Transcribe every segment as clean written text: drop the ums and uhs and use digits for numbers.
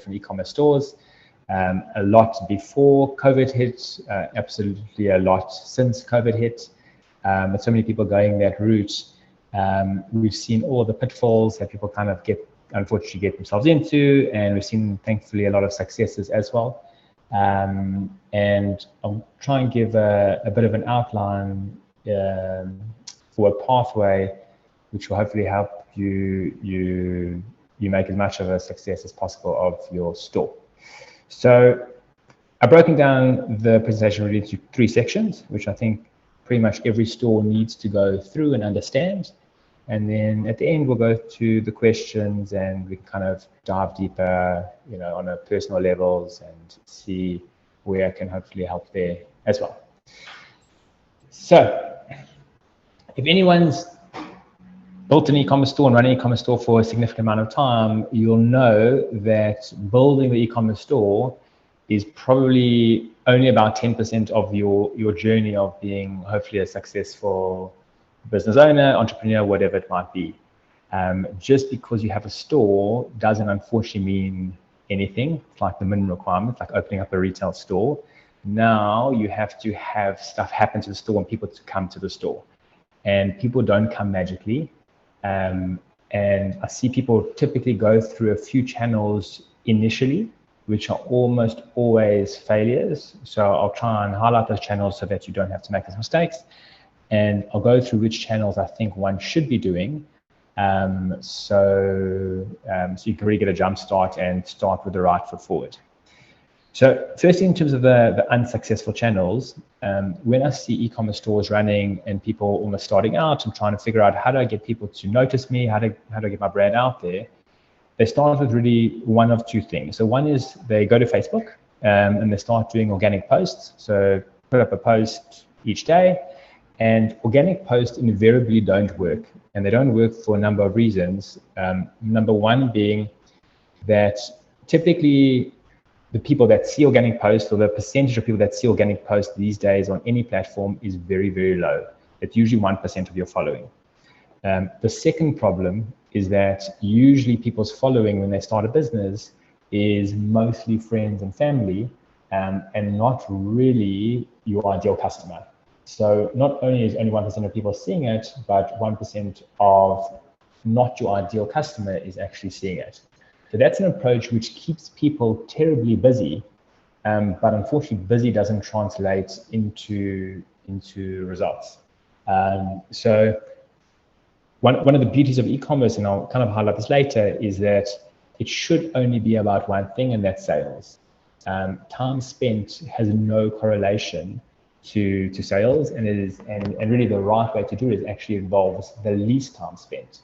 different e-commerce stores. A lot before COVID hit, absolutely a lot since COVID hit. With so many people going that route, we've seen all the pitfalls that people kind of unfortunately get themselves into, and we've seen, thankfully, a lot of successes as well. And I'll try and give a bit of an outline for a pathway which will hopefully help you make as much of a success as possible of your store. So I've broken down the presentation really into 3 sections, which I think pretty much every store needs to go through and understand. And then at the end, we'll go to the questions and we can kind of dive deeper, on a personal levels and see where I can hopefully help there as well. So if anyone's built an e-commerce store and run an e-commerce store for a significant amount of time, you'll know that building the e-commerce store is probably only about 10% of your journey of being hopefully a successful business owner, entrepreneur, whatever it might be. Just because you have a store doesn't unfortunately mean anything. It's like the minimum requirement, like opening up a retail store. Now you have to have stuff happen to the store and people to come to the store. And people don't come magically. And I see people typically go through a few channels initially, which are almost always failures. So I'll try and highlight those channels so that you don't have to make those mistakes. And I'll go through which channels I think one should be doing. So you can really get a jump start and start with the right foot forward. So firstly, in terms of the unsuccessful channels, when I see e-commerce stores running and people almost starting out and trying to figure out how do I get people to notice me, how do I get my brand out there, they start with really one of 2 things. So one is they go to Facebook and they start doing organic posts. So put up a post each day, and organic posts invariably don't work. And they don't work for a number of reasons. Number one being that typically the people that see organic posts, or the percentage of people that see organic posts these days on any platform, is very, very low. It's usually 1% of your following. The second problem is that usually people's following when they start a business is mostly friends and family, and not really your ideal customer. So not only is only 1% of people seeing it, but 1% of not your ideal customer is actually seeing it. So that's an approach which keeps people terribly busy, but unfortunately busy doesn't translate into results. So one of the beauties of e-commerce, and I'll kind of highlight this later, is that it should only be about one thing, and that's sales. Time spent has no correlation to sales, and really the right way to do it actually involves the least time spent.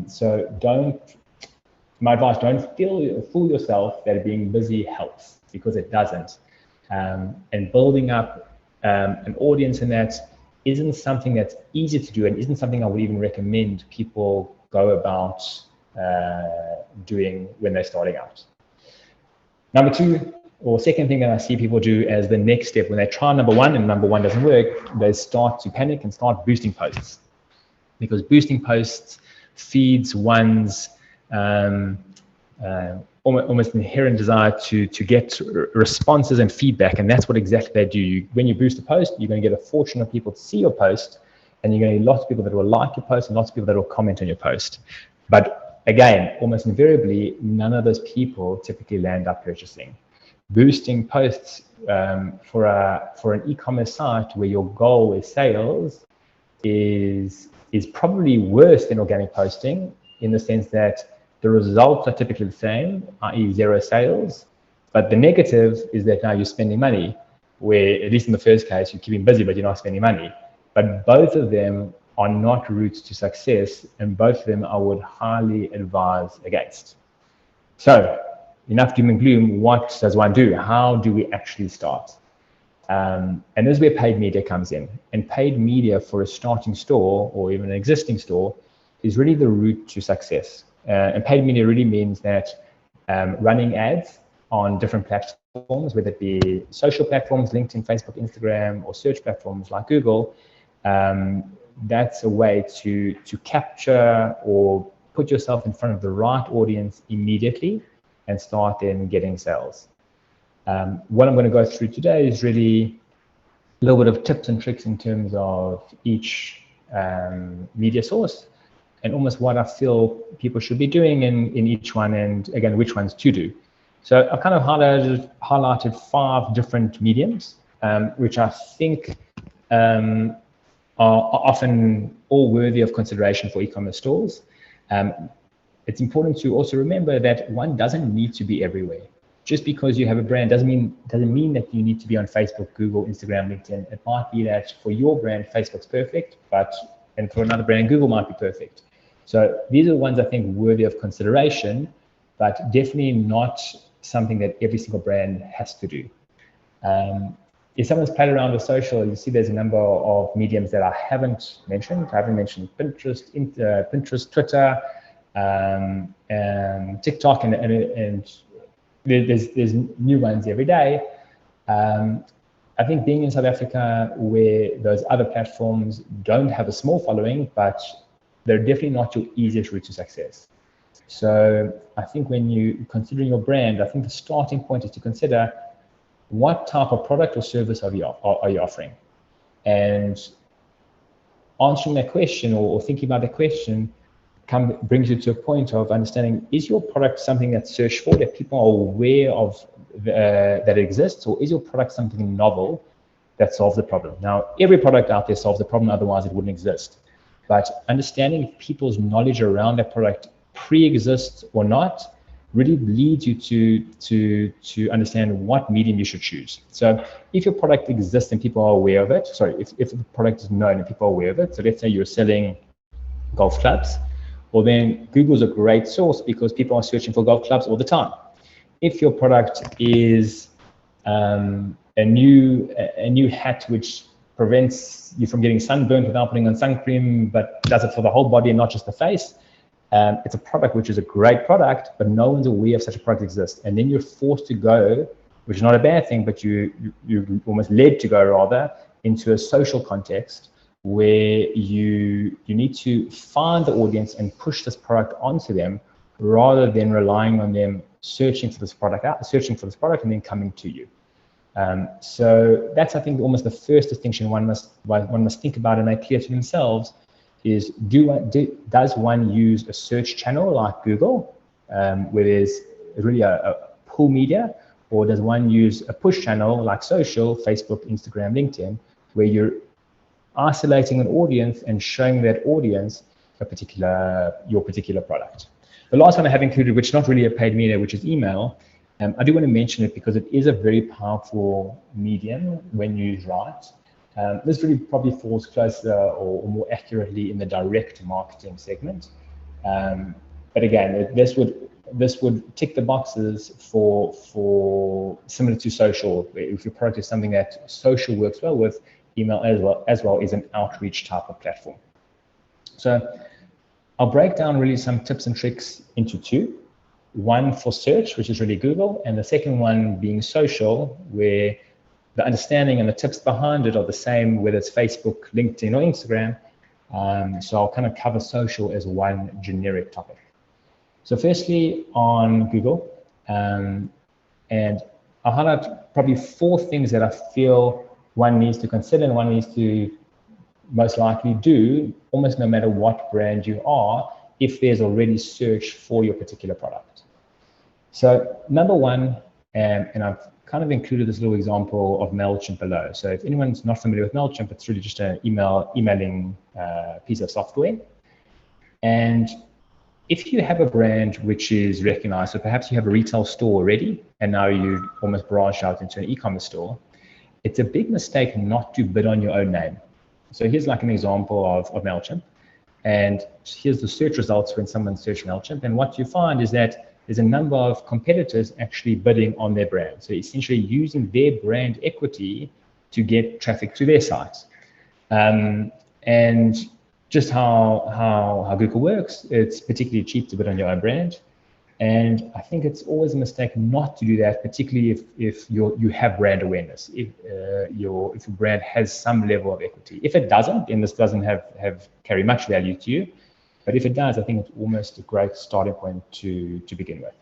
So my advice, don't fool yourself that being busy helps, because it doesn't. And building up an audience in that isn't something that's easy to do, and isn't something I would even recommend people go about doing when they're starting out. Number 2, or second thing that I see people do as the next step, when they try number 1 and number 1 doesn't work, they start to panic and start boosting posts. Because boosting posts feeds one's almost inherent desire to get responses and feedback, and that's what exactly they do. When you boost a post, you're going to get a fortune of people to see your post, and you're going to get lots of people that will like your post and lots of people that will comment on your post. But again, almost invariably, none of those people typically land up purchasing. Boosting posts for an e-commerce site where your goal is sales is probably worse than organic posting, in the sense that the results are typically the same, i.e. 0 sales, but the negative is that now you're spending money, where at least in the first case, you're keeping busy, but you're not spending money. But both of them are not routes to success, and both of them I would highly advise against. So enough doom and gloom. What does one do? How do we actually start? And this is where paid media comes in. And paid media for a starting store, or even an existing store, is really the route to success. And paid media really means that running ads on different platforms, whether it be social platforms, LinkedIn, Facebook, Instagram, or search platforms like Google, that's a way to capture or put yourself in front of the right audience immediately, and start then getting sales. What I'm going to go through today is really a little bit of tips and tricks in terms of each media source and almost what I feel people should be doing in each one, and again, which ones to do. So I've kind of highlighted 5 different mediums, which I think are often all worthy of consideration for e-commerce stores. It's important to also remember that one doesn't need to be everywhere. Just because you have a brand doesn't mean that you need to be on Facebook, Google, Instagram, LinkedIn. It might be that for your brand, Facebook's perfect, and for another brand, Google might be perfect. So these are the ones I think worthy of consideration, but definitely not something that every single brand has to do. If someone's played around with social, you see there's a number of mediums that I haven't mentioned. I haven't mentioned Pinterest, Twitter, and TikTok, and there's new ones every day. I think being in South Africa, where those other platforms don't have a small following, but they're definitely not your easiest route to success. So I think when you're considering your brand, I think the starting point is to consider what type of product or service are you offering, and answering that question or thinking about that question brings you to a point of understanding, is your product something that's searched for, that people are aware of that it exists, or is your product something novel that solves the problem? Now, every product out there solves the problem, otherwise it wouldn't exist. But understanding if people's knowledge around that product pre-exists or not really leads you to understand what medium you should choose. So if your product exists and people are aware of it, if the product is known and people are aware of it, so let's say you're selling golf clubs, well then Google's a great source because people are searching for golf clubs all the time. If your product is a new hat which prevents you from getting sunburned without putting on sun cream, but does it for the whole body and not just the face, it's a product which is a great product, but no one's aware of such a product exists. And then you're forced to go, which is not a bad thing, but you're almost led to go rather into a social context where you need to find the audience and push this product onto them, rather than relying on them searching for this product and then coming to you. So that's, I think, almost the first distinction one must think about and make clear to themselves is, does one use a search channel like Google, where there's really a pull media, or does one use a push channel like social, Facebook, Instagram, LinkedIn, where you're isolating an audience and showing that audience your particular product? The last one I have included, which is not really a paid media, which is email. I do want to mention it because it is a very powerful medium when used right. This really probably falls closer or more accurately in the direct marketing segment. But again, this would tick the boxes for similar to social. If your product is something that social works well with, email as well is an outreach type of platform. So I'll break down really some tips and tricks into 2. One for search, which is really Google, and the second one being social, where the understanding and the tips behind it are the same, whether it's Facebook, LinkedIn, or Instagram. So I'll kind of cover social as one generic topic. So firstly, on Google, and I'll highlight probably 4 things that I feel one needs to consider and one needs to most likely do, almost no matter what brand you are, if there's already search for your particular product. So number 1, and I've kind of included this little example of MailChimp below. So if anyone's not familiar with MailChimp, it's really just an emailing piece of software. And if you have a brand which is recognized, so perhaps you have a retail store already, and now you almost branch out into an e-commerce store, it's a big mistake not to bid on your own name. So here's like an example of MailChimp. And here's the search results when someone searches MailChimp. And what you find is that there's a number of competitors actually bidding on their brand. So essentially using their brand equity to get traffic to their sites. And just how Google works, it's particularly cheap to bid on your own brand. And I think it's always a mistake not to do that, particularly if you have brand awareness, if your brand has some level of equity. If it doesn't, then this doesn't carry much value to you. But if it does, I think it's almost a great starting point to begin with.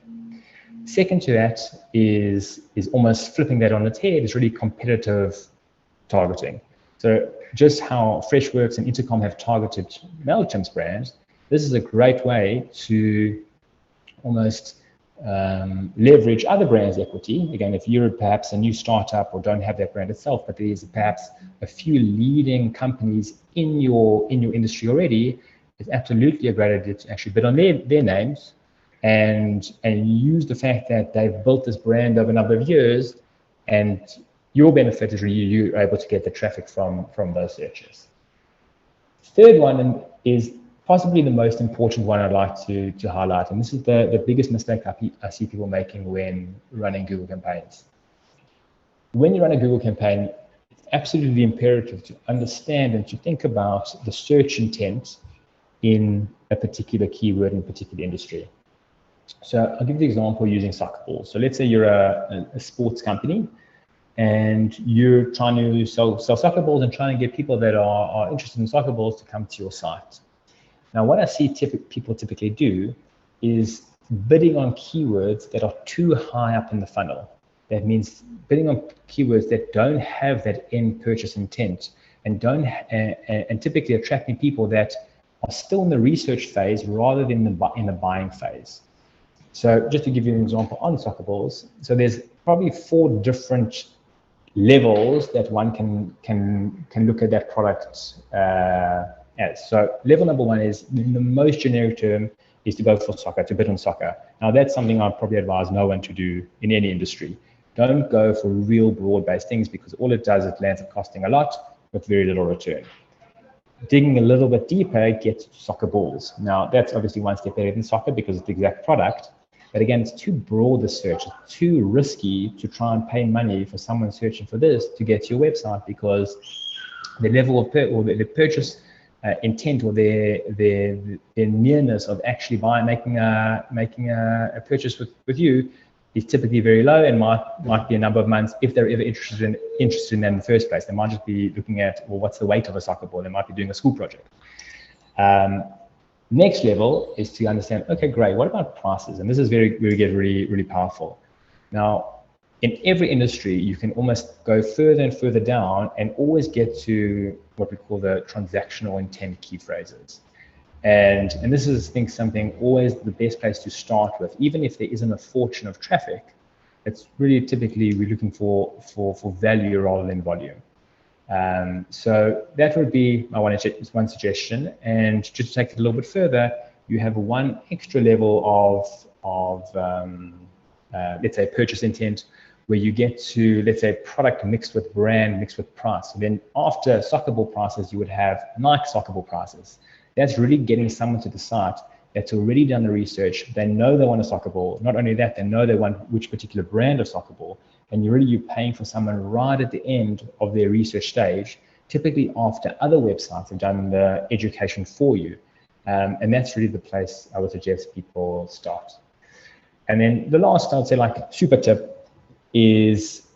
Second to that is almost flipping that on its head, is really competitive targeting. So just how Freshworks and Intercom have targeted MailChimp's brands, this is a great way to almost leverage other brands' equity. Again, if you're perhaps a new startup or don't have that brand itself, but there's perhaps a few leading companies in your industry already, it's absolutely a great idea to actually bid on their names and use the fact that they've built this brand over a number of years, and your benefit is really you're able to get the traffic from those searches. Third one is possibly the most important one I'd like to highlight, and this is the biggest mistake I see people making when running Google campaigns. When you run a Google campaign, it's absolutely imperative to understand and to think about the search intent in a particular keyword in a particular industry. So I'll give you the example using soccer balls. So let's say you're a sports company and you're trying to sell soccer balls and trying to get people that are interested in soccer balls to come to your site. Now, what I see people typically do is bidding on keywords that are too high up in the funnel. That means bidding on keywords that don't have that end purchase intent and typically attracting people that are still in the research phase rather than in the buying phase. So just to give you an example on soccer balls, so there's probably 4 different levels that one can look at that product as. So level number 1 is the most generic term is to go for soccer, to bid on soccer. Now that's something I'd probably advise no one to do in any industry. Don't go for real broad-based things because all it does is lands up costing a lot with very little return. Digging a little bit deeper gets to soccer balls. Now that's obviously one step better than soccer because it's the exact product. But again, it's too broad a search. It's too risky to try and pay money for someone searching for this to get to your website because the level of the purchase intent or their nearness of actually making a purchase with you is typically very low and might be a number of months if they're ever interested in that in the first place. They might just be looking at, well, what's the weight of a soccer ball? They might be doing a school project. Next level is to understand, okay, great, what about prices? And this is where we get really powerful. Now, in every industry, you can almost go further and further down and always get to what we call the transactional intent key phrases. And this is, I think, something always the best place to start with, even if there isn't a fortune of traffic. It's really typically we're looking for value rather than volume. So that would be my one suggestion. And just to take it a little bit further, you have one extra level of let's say purchase intent, where you get to, let's say, product mixed with brand, mixed with price. So then after soccer ball prices, you would have Nike soccer ball prices. That's really getting someone to the site that's already done the research. They know they want a soccer ball. Not only that, they know they want which particular brand of soccer ball. And you're paying for someone right at the end of their research stage, typically after other websites have done the education for you. And that's really the place I would suggest people start. And then the last, I would say, like super tip is,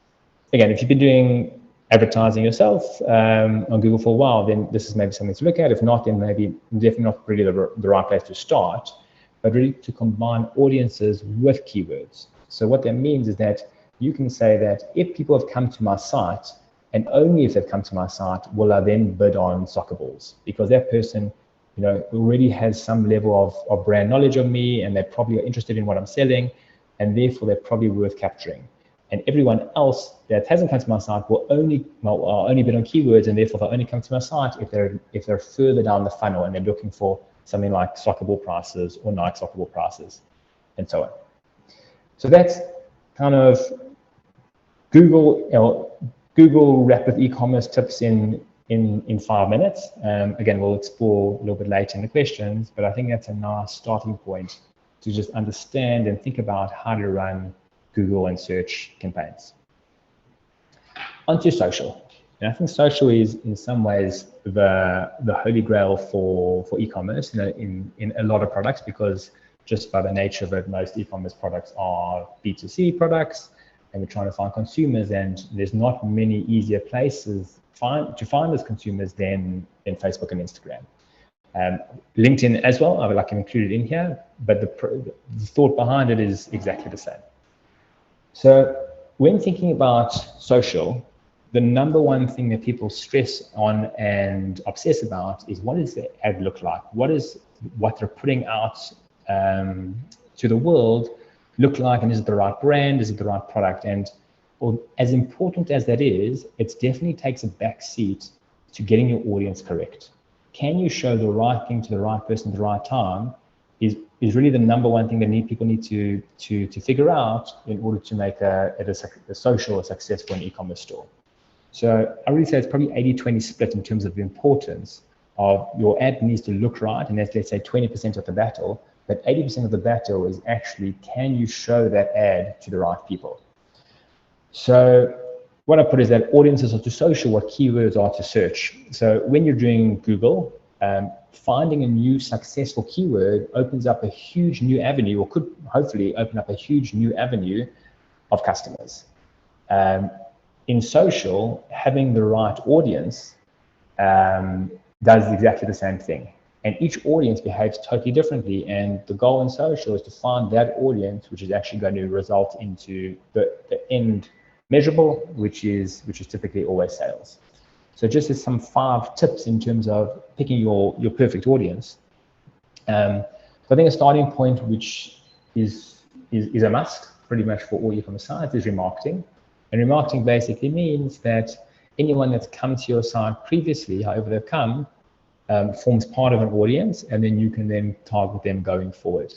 again, if you've been doing advertising yourself on Google for a while, then this is maybe something to look at. If not, then maybe definitely not really the right place to start, but really to combine audiences with keywords. So what that means is that you can say that if people have come to my site, and only if they've come to my site, will I then bid on soccer balls, because that person, already has some level of brand knowledge of me, and they probably are interested in what I'm selling, and therefore they're probably worth capturing. And everyone else that hasn't come to my site will only bid on keywords, and therefore they'll only come to my site if they're further down the funnel and they're looking for something like soccer ball prices or Nike soccer ball prices, and so on. So that's kind of Google rapid e-commerce tips in 5 minutes. Again, we'll explore a little bit later in the questions, but I think that's a nice starting point to just understand and think about how to run Google and search campaigns. Onto social. And I think social is in some ways the holy grail for e-commerce in a lot of products, because just by the nature of it, most e-commerce products are B2C products, and we're trying to find consumers, and there's not many easier places to find those consumers than Facebook and Instagram. LinkedIn as well, I would like to include it in here, but the thought behind it is exactly the same. So when thinking about social, the number one thing that people stress on and obsess about is, what does the ad look like? What they're putting out to the world look like, and is it the right brand? Is it the right product? And as important as that is, it definitely takes a back seat to getting your audience correct. Can you show the right thing to the right person at the right time is really the number one thing that people need to figure out in order to make a social a successful e-commerce store. So I really say it's probably 80-20 split in terms of the importance of your ad needs to look right, and that's, let's say, 20% of the battle, but 80% of the battle is actually, can you show that ad to the right people? So what I put is that audiences are to social what keywords are to search. So when you're doing Google, finding a new successful keyword opens up a huge new avenue, or could hopefully open up a huge new avenue of customers. In social, having the right audience does exactly the same thing. And each audience behaves totally differently. And the goal in social is to find that audience, which is actually going to result into the end measurable, which is typically always sales. So just as some 5 tips in terms of picking your perfect audience. So I think a starting point, which is a must pretty much for all e-commerce sites, is remarketing. And remarketing basically means that anyone that's come to your site previously, however they've come, forms part of an audience, and then you can then target them going forward.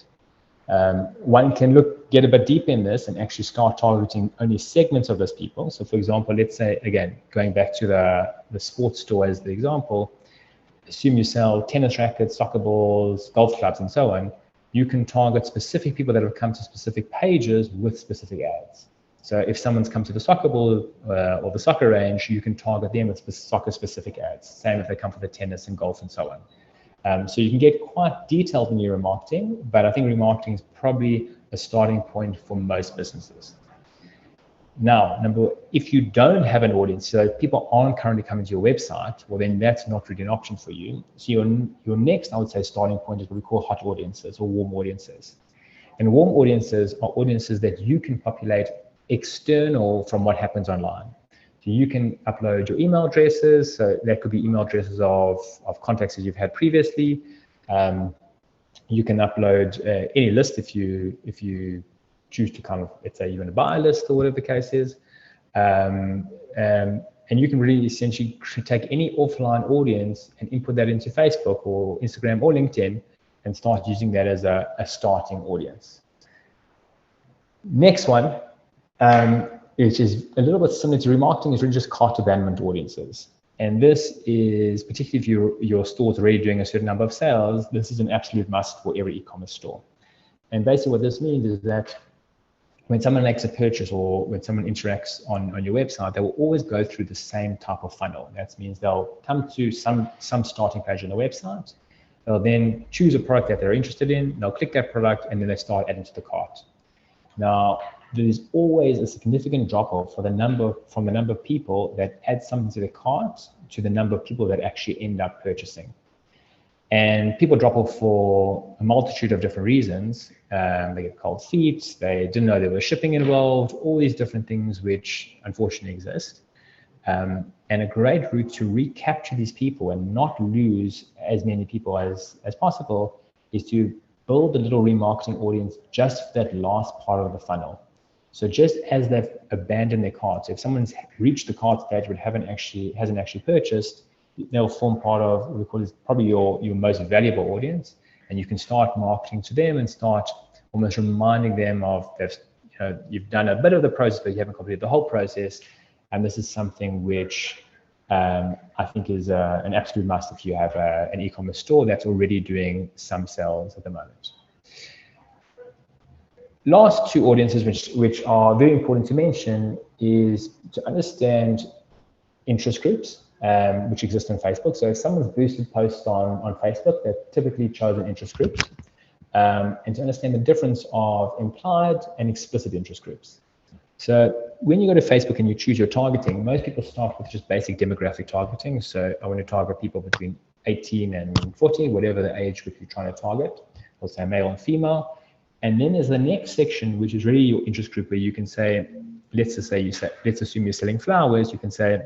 One can get a bit deep in this and actually start targeting only segments of those people. So for example, let's say, again, going back to the sports store as the example, assume you sell tennis rackets, soccer balls, golf clubs, and so on. You can target specific people that have come to specific pages with specific ads. So if someone's come to the soccer ball or the soccer range, you can target them with soccer-specific ads. Same if they come for the tennis and golf and so on. So you can get quite detailed in your remarketing, but I think remarketing is probably a starting point for most businesses. Now, if you don't have an audience, so people aren't currently coming to your website, well, then that's not really an option for you. So your next, I would say, starting point is what we call hot audiences or warm audiences. And warm audiences are audiences that you can populate external from what happens online. So you can upload your email addresses. So that could be email addresses of contacts that you've had previously. You can upload any list if you choose to kind of, let's say, you want to buy a list or whatever the case is. And you can really essentially take any offline audience and input that into Facebook or Instagram or LinkedIn and start using that as a starting audience. Next one, which is a little bit similar to remarketing, is really just cart abandonment audiences. And this is, particularly if your store's already doing a certain number of sales, this is an absolute must for every e-commerce store. And basically what this means is that when someone makes a purchase or when someone interacts on your website, they will always go through the same type of funnel. That means they'll come to some starting page on the website. They'll then choose a product that they're interested in. They'll click that product, and then they start adding to the cart. Now, there's always a significant drop-off from the number of people that add something to the cart to the number of people that actually end up purchasing. And people drop off for a multitude of different reasons. They get cold feet, they didn't know there was shipping involved, all these different things which unfortunately exist. And a great route to recapture these people and not lose as many people as possible is to build a little remarketing audience just for that last part of the funnel. So just as they've abandoned their cart, so if someone's reached the cart stage but hasn't actually purchased, they'll form part of what we call is probably your most valuable audience, and you can start marketing to them and start almost reminding them of that, you've done a bit of the process, but you haven't completed the whole process. And this is something which I think is an absolute must if you have an e-commerce store that's already doing some sales at the moment. Last two audiences which are very important to mention is to understand interest groups, which exist on Facebook. So if someone's boosted posts on Facebook, they're typically chosen interest groups, and to understand the difference of implied and explicit interest groups. So when you go to Facebook and you choose your targeting, most people start with just basic demographic targeting. So I want to target people between 18 and 40, whatever the age group you're trying to target. We'll say male and female. And then there's the next section, which is really your interest group, where you can say, let's assume you're selling flowers. You can say,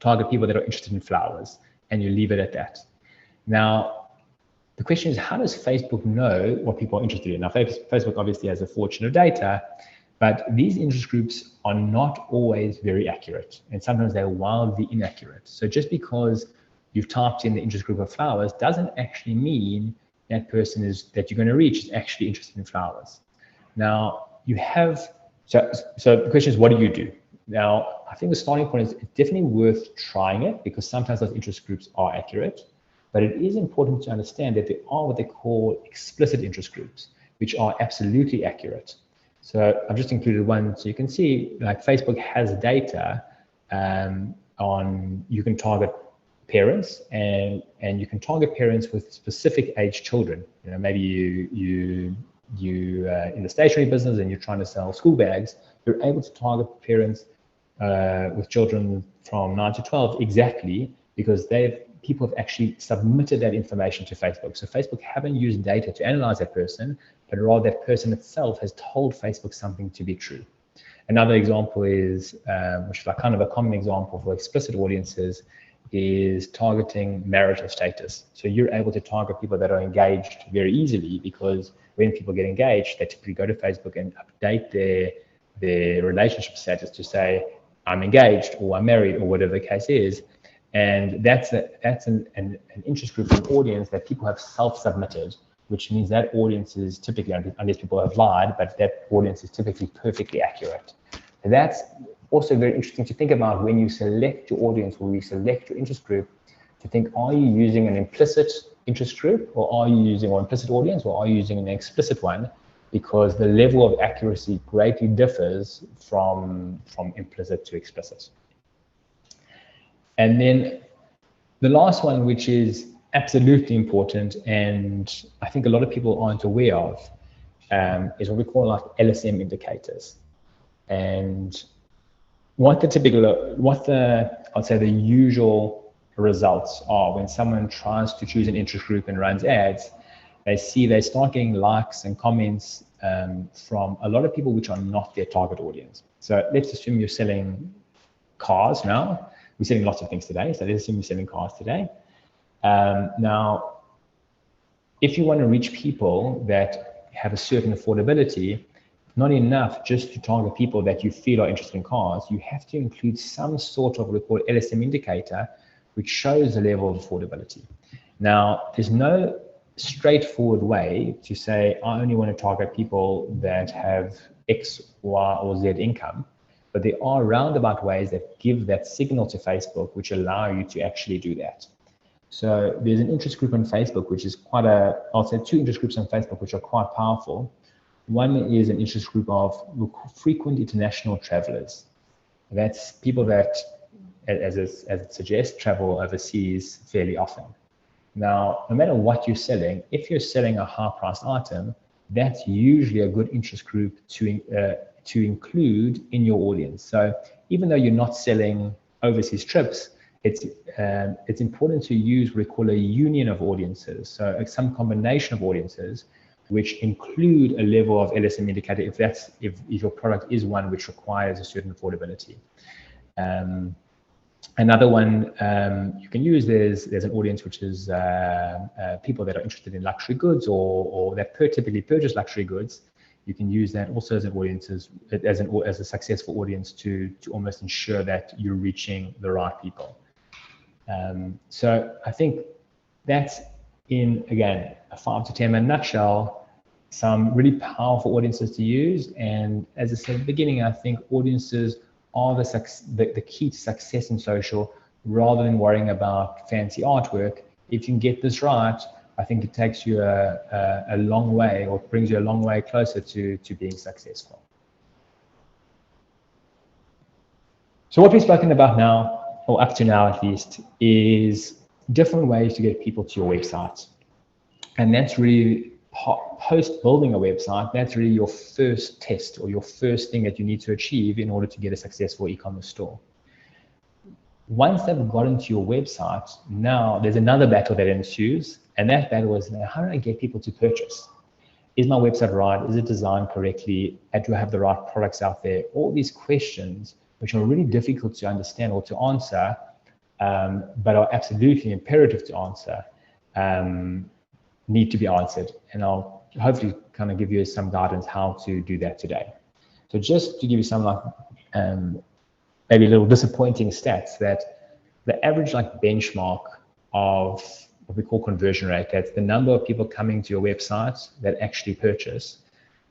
target people that are interested in flowers, and you leave it at that. Now, the question is, how does Facebook know what people are interested in? Now, Facebook obviously has a fortune of data, but these interest groups are not always very accurate, and sometimes they're wildly inaccurate. So just because you've typed in the interest group of flowers doesn't actually mean that person that you're going to reach is actually interested in flowers. Now, so the question is, what do you do? Now, I think the starting point is it's definitely worth trying it, because sometimes those interest groups are accurate, but it is important to understand that there are what they call explicit interest groups, which are absolutely accurate. So I've just included one, so you can see like Facebook has data on, you can target parents, and you can target parents with specific age children. You know, maybe you in the stationery business and you're trying to sell school bags, you're able to target parents with children from 9 to 12 exactly, because people have actually submitted that information to Facebook. So Facebook haven't used data to analyze that person, but rather that person itself has told Facebook something to be true. Another example is, which is like kind of a common example for explicit audiences, is targeting marital status. So you're able to target people that are engaged very easily, because when people get engaged, they typically go to Facebook and update their relationship status to say, I'm engaged, or I'm married, or whatever the case is. And that's an interest group, an audience that people have self-submitted, which means that audience is typically, unless people have lied, but that audience is typically perfectly accurate. And that's also very interesting to think about when you select your audience, or you select your interest group, to think, are you using an implicit interest group, or are you using an implicit audience, or are you using an explicit one? Because the level of accuracy greatly differs from implicit to explicit. And then the last one, which is absolutely important, and I think a lot of people aren't aware of, is what we call like LSM indicators. And I'd say the usual results are when someone tries to choose an interest group and runs ads, they start getting likes and comments from a lot of people which are not their target audience. So let's assume you're selling cars now. We're selling lots of things today, so let's assume you're selling cars today. Now, if you want to reach people that have a certain affordability, not enough just to target people that you feel are interested in cars. You have to include some sort of what we call LSM indicator, which shows the level of affordability. Now, there's no straightforward way to say, I only want to target people that have X, Y, or Z income, but there are roundabout ways that give that signal to Facebook, which allow you to actually do that. So there's an interest group on Facebook, which is I'll say two interest groups on Facebook, which are quite powerful. One is an interest group of frequent international travelers. That's people that, as it suggests, travel overseas fairly often. Now, no matter what you're selling, if you're selling a high-priced item, that's usually a good interest group to include in your audience. So even though you're not selling overseas trips, it's important to use what we call a union of audiences. So some combination of audiences which include a level of LSM indicator if your product is one which requires a certain affordability. Another one you can use, there's an audience which is people that are interested in luxury goods or that typically purchase luxury goods. You can use that also as an audience, as a successful audience to almost ensure that you're reaching the right people. So I think that's, in again a 5 to 10 minute nutshell, some really powerful audiences to use. And as I said at the beginning, I think audiences are the key to success in social, rather than worrying about fancy artwork. If you can get this right, I think it takes you a long way, or brings you a long way closer to being successful. So what we've spoken about now, or up to now at least, is different ways to get people to your website. And that's really, post building a website, that's really your first test, or your first thing that you need to achieve in order to get a successful e-commerce store. Once they've gotten to your website, now there's another battle that ensues, and that battle is, how do I get people to purchase? Is my website right? Is it designed correctly? Do I have the right products out there? All these questions, which are really difficult to understand or to answer, but are absolutely imperative to answer, need to be answered. And I'll hopefully kind of give you some guidance how to do that today. So just to give you some maybe a little disappointing stats, that the average benchmark of what we call conversion rate, that's the number of people coming to your website that actually purchase,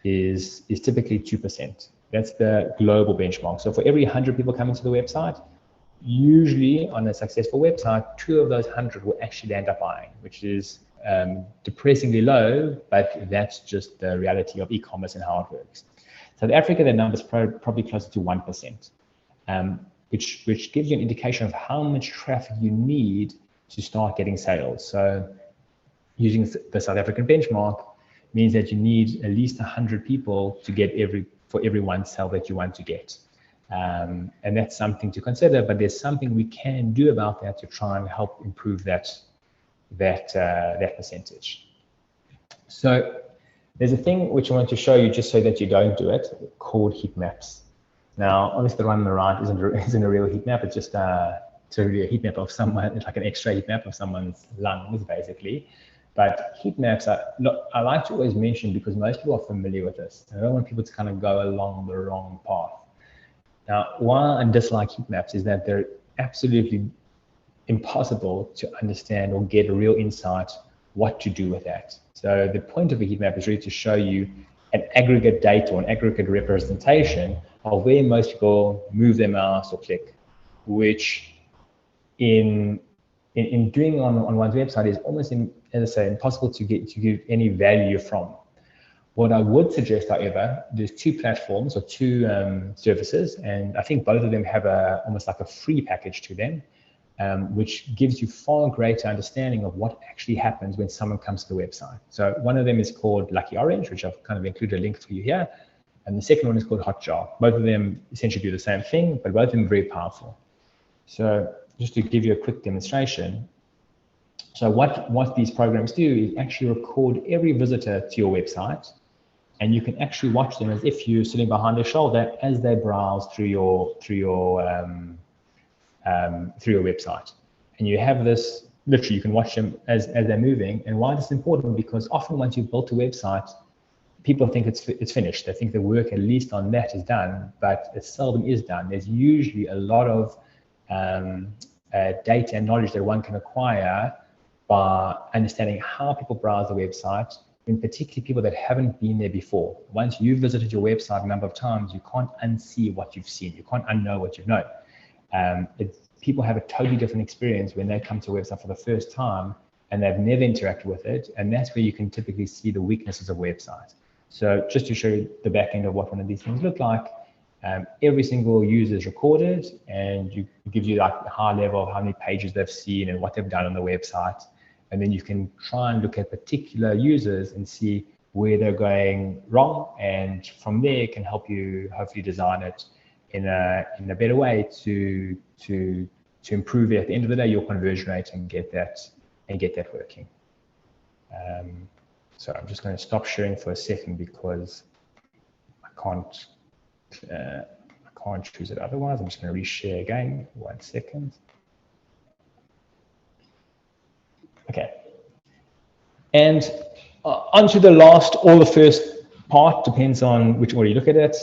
is typically 2%. That's the global benchmark. So for every 100 people coming to the website, usually on a successful website, 2 of those 100 will actually end up buying, which is depressingly low, but that's just the reality of e-commerce and how it works. South Africa, the number is probably closer to 1%, which gives you an indication of how much traffic you need to start getting sales. So using the South African benchmark means that you need at least 100 people to get for every one sale that you want to get. And that's something to consider, but there's something we can do about that to try and help improve that percentage. So there's a thing which I want to show you just so that you don't do it, called heat maps. Now, obviously the one on the right isn't a real heat map. It's just it's really a heat map of someone. It's like an X-ray heat map of someone's lungs, basically. But heat maps I like to always mention because most people are familiar with this. I don't want people to kind of go along the wrong path. Now, why I dislike heat maps is that they're absolutely impossible to understand or get a real insight what to do with that. So the point of a heat map is really to show you an aggregate data or an aggregate representation of where most people move their mouse or click, which in doing on one's website is almost, as I say, impossible to give any value from. What I would suggest, however, there's 2 platforms or 2 services, and I think both of them have almost like a free package to them, which gives you far greater understanding of what actually happens when someone comes to the website. So one of them is called Lucky Orange, which I've kind of included a link for you here, and the second one is called Hotjar. Both of them essentially do the same thing, but both of them are very powerful. So just to give you a quick demonstration, so what these programs do is actually record every visitor to your website, and you can actually watch them as if you're sitting behind their shoulder as they browse through your website. And you have this, literally you can watch them as they're moving. And why this is important, because often once you've built a website, people think it's finished. They think the work at least on that is done, but it seldom is done. There's usually a lot of data and knowledge that one can acquire by understanding how people browse the website, and particularly people that haven't been there before. Once you've visited your website a number of times, you can't unsee what you've seen. You can't unknow what you've known. People have a totally different experience when they come to a website for the first time and they've never interacted with it, and that's where you can typically see the weaknesses of websites. So just to show you the back end of what one of these things look like, every single user is recorded, and it gives you like a high level of how many pages they've seen and what they've done on the website. And then you can try and look at particular users and see where they're going wrong, and from there it can help you hopefully design it in a better way to improve it at the end of the day your conversion rate and get that working. So I'm just going to stop sharing for a second because I can't choose it otherwise. I'm just going to reshare again. 1 second. Okay. And onto the last or the first part, depends on which order you look at it.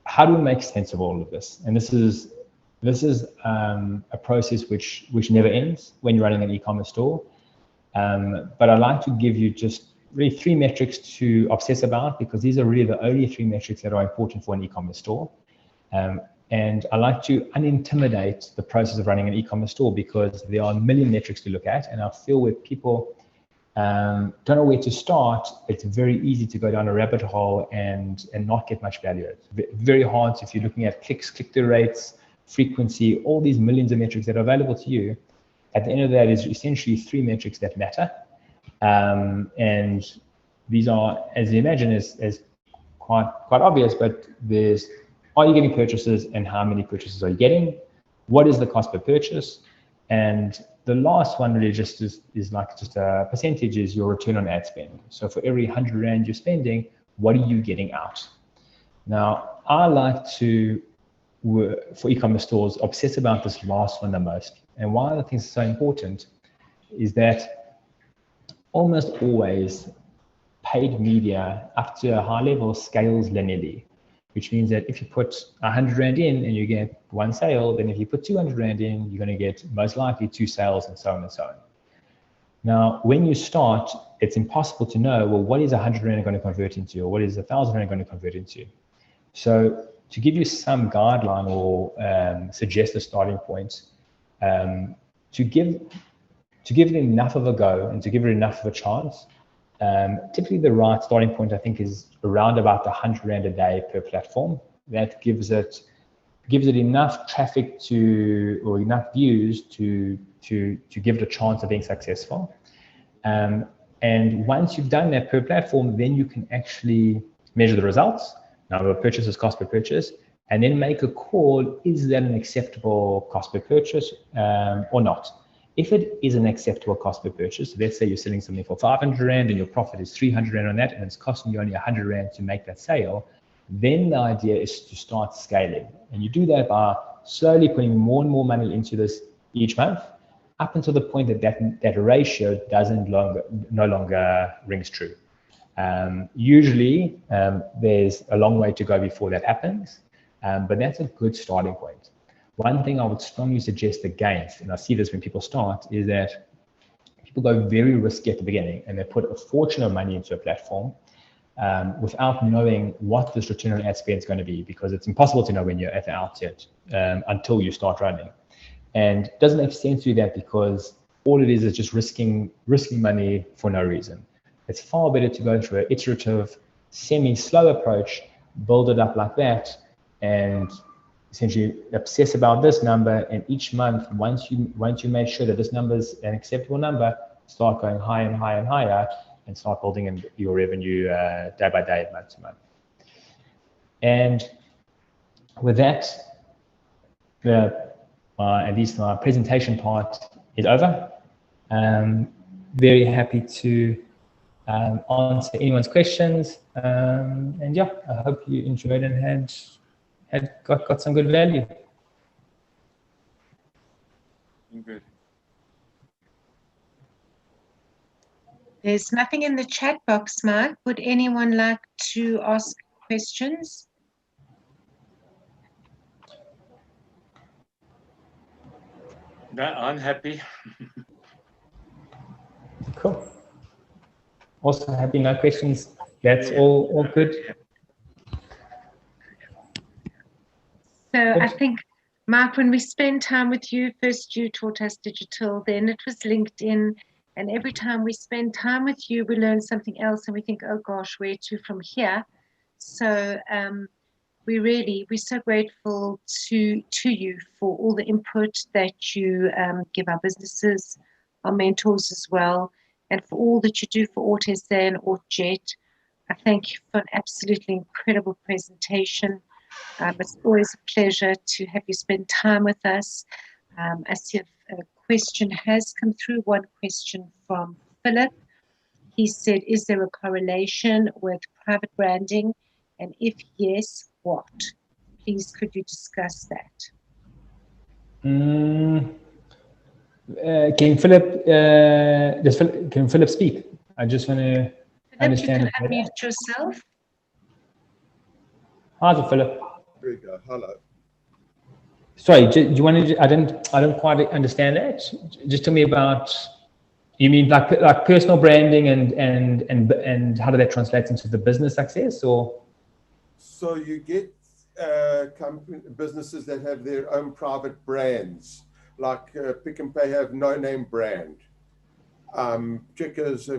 How do we make sense of all of this? And this is a process which never ends when you're running an e-commerce store. But I'd like to give you just really 3 metrics to obsess about, because these are really the only 3 metrics that are important for an e-commerce store. And I like to unintimidate the process of running an e-commerce store, because there are a million metrics to look at, and I feel where people don't know where to start, it's very easy to go down a rabbit hole and not get much value. It's very hard if you're looking at clicks, click-through rates, frequency, all these millions of metrics that are available to you. At the end of that is essentially 3 metrics that matter. And these are, as you imagine, is quite obvious, but there's, are you getting purchases, and how many purchases are you getting? What is the cost per purchase? And the last one really just is like just a percentage is your return on ad spend. So for every 100 Rand you're spending, what are you getting out? Now, I like to, for e-commerce stores, obsess about this last one the most. And one of the things that's so important is that almost always paid media up to a high level scales linearly, which means that if you put 100 Rand in and you get one sale, then if you put 200 Rand in, you're going to get most likely 2 sales and so on and so on. Now, when you start, it's impossible to know, well, what is 100 Rand going to convert into, or what is 1,000 Rand going to convert into? So to give you some guideline or suggest a starting point, to give it enough of a go and to give it enough of a chance, typically the right starting point, I think, is around about 100 Rand a day per platform. That gives it enough traffic or enough views to give it a chance of being successful. And once you've done that per platform, then you can actually measure the results, number of purchases, cost per purchase, and then make a call, is that an acceptable cost per purchase or not? If it is an acceptable cost per purchase, let's say you're selling something for 500 Rand and your profit is 300 Rand on that, and it's costing you only 100 Rand to make that sale, then the idea is to start scaling. And you do that by slowly putting more and more money into this each month, up until the point that ratio no longer rings true. Usually, there's a long way to go before that happens, but that's a good starting point. One thing I would strongly suggest against, and I see this when people start, is that people go very risky at the beginning and they put a fortune of money into a platform without knowing what this return on ad spend is going to be, because it's impossible to know when you're at the outset until you start running. And it doesn't make sense to do that, because all it is just risking money for no reason. It's far better to go through an iterative, semi-slow approach, build it up like that, and essentially obsess about this number, and each month, once you make sure that this number is an acceptable number, start going higher and higher and higher, and start building in your revenue day by day, month to month. And with that, at least my presentation part is over. Very happy to answer anyone's questions, and yeah, I hope you enjoyed and got some good value. Good. There's nothing in the chat box, Mark. Would anyone like to ask questions? No, I'm happy. Cool. Also happy, no questions. That's all good. So I think, Mark, when we spend time with you, first you taught us digital, then it was LinkedIn. And every time we spend time with you, we learn something else and we think, oh gosh, where to from here? So we're so grateful to you for all the input that you give our businesses, our mentors as well, and for all that you do for AutoSA and AutoJet. I thank you for an absolutely incredible presentation. It's always a pleasure to have you spend time with us. I see a question has come through, one question from Philip. He said, is there a correlation with private branding? And if yes, what? Please, could you discuss that? Can Philip speak? I just want to understand. You can unmute yourself. Hi, Philip. There we go. Hello. Sorry, do you want to? I don't quite understand that. Just tell me about. You mean like personal branding and how do that translate into the business success, or? So you get businesses that have their own private brands, like Pick n Pay have no name brand. Checkers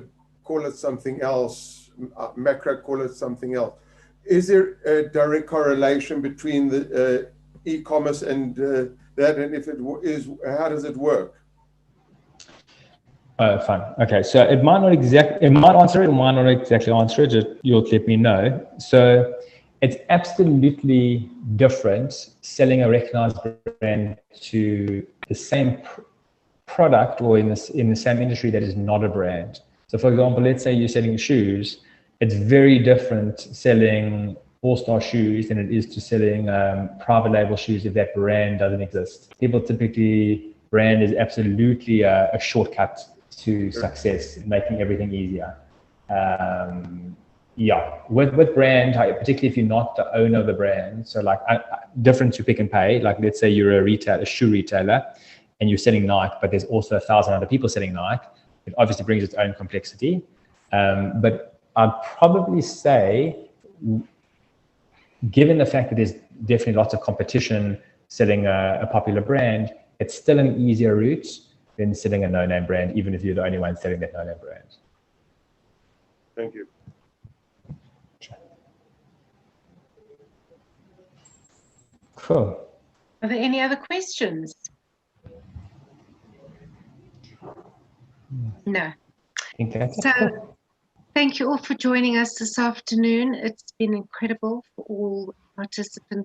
call it something else. Macro call it something else. Is there a direct correlation between the e-commerce and that? And if it is, how does it work? Fine. Okay. So it might answer it, it might not exactly answer it. Just, you'll let me know. So it's absolutely different selling a recognized brand to the same product or in the same industry that is not a brand. So for example, let's say you're selling shoes, it's very different selling all-star shoes than it is to selling private label shoes if that brand doesn't exist. People typically, brand is absolutely a shortcut to success, making everything easier. Yeah, with brand, particularly if you're not the owner of the brand, so like different to Pick and Pay, like let's say you're a shoe retailer and you're selling Nike, but there's also 1,000 other people selling Nike. It obviously brings its own complexity. But I'd probably say, given the fact that there's definitely lots of competition selling a popular brand, it's still an easier route than selling a no-name brand, even if you're the only one selling that no-name brand. Thank you. Cool. Are there any other questions? No. I think that's So, it. thank you all for joining us this afternoon. It's been incredible for all participants